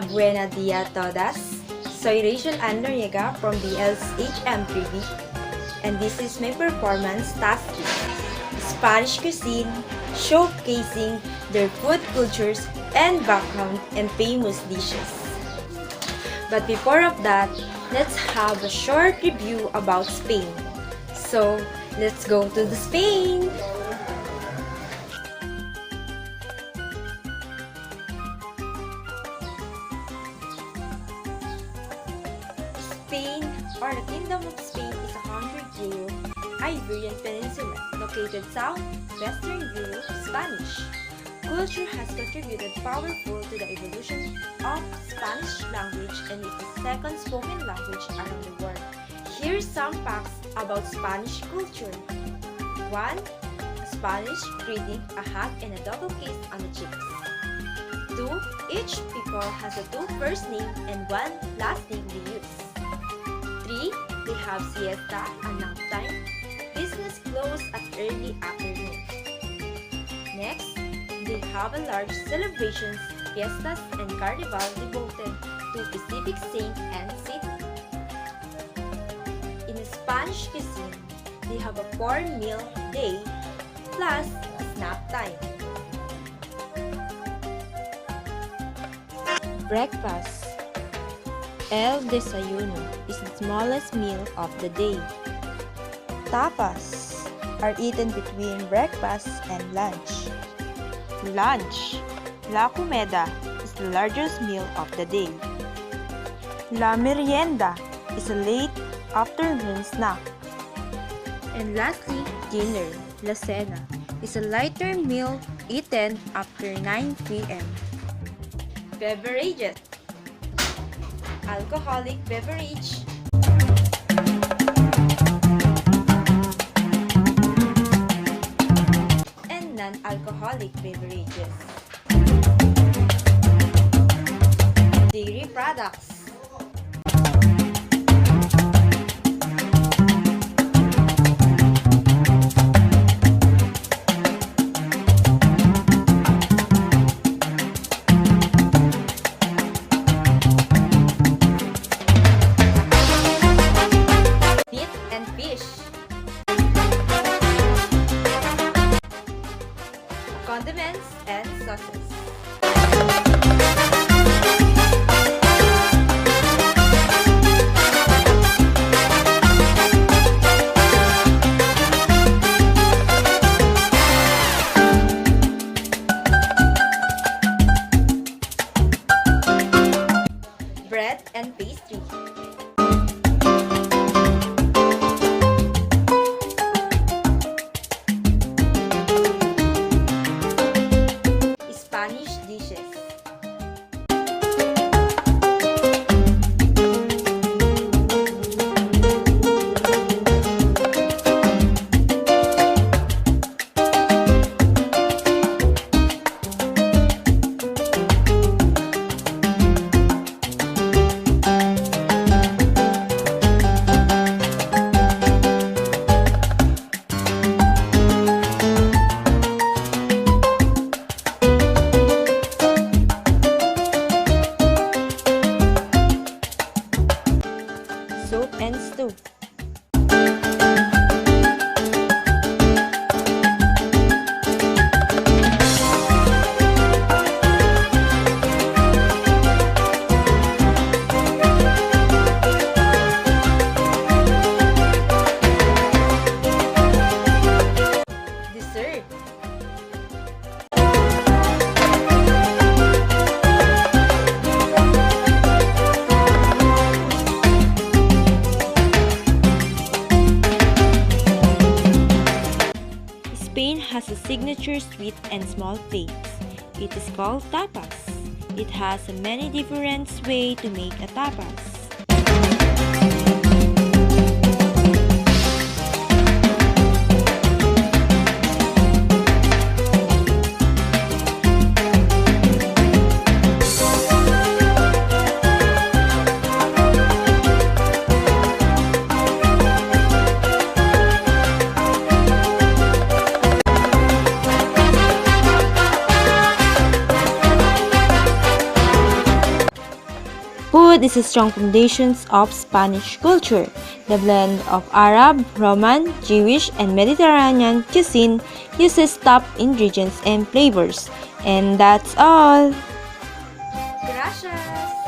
buena dia todas. Soy Rachel Ann Noriega from BLHM3B, and this is my performance task 2, Spanish cuisine, showcasing their food cultures and background and famous dishes. But before of that, let's have a short review about Spain. So, let's go to the Spain! Spain, or the Kingdom of Spain, is a country in Iberian Peninsula, located southwestern Europe. Spanish culture has contributed powerfully to the evolution of Spanish language, and it is the second spoken language around the world. Here's some facts about Spanish culture. 1. Spanish greeting, a hug and a double kiss on the cheeks. 2. Each people has a 2 first name and 1 last name they use. 3. They have siesta, a nap time. Business close at early afternoon. Next, they have a large celebrations, fiestas, and carnival devoted to specific saint and city. In the Spanish cuisine, they have a 4-meal day plus a snack time. Breakfast. El desayuno is the smallest meal of the day. Tapas are eaten between breakfast and lunch. Lunch. La comida is the largest meal of the day. La merienda is a late afternoon snack. And lastly, dinner. La cena is a lighter meal eaten after 9 p.m. Beverages. Alcoholic beverage, and non-alcoholic beverages. Dairy products. Condiments and sauces. Bread and pastry. Spanish dishes. Soup and stew. Dessert. Spain has a signature sweet and small plates. It is called tapas. It has many different ways to make a tapas. Food is a strong foundation of Spanish culture. The blend of Arab, Roman, Jewish, and Mediterranean cuisine uses top ingredients and flavors. And that's all. Gracias!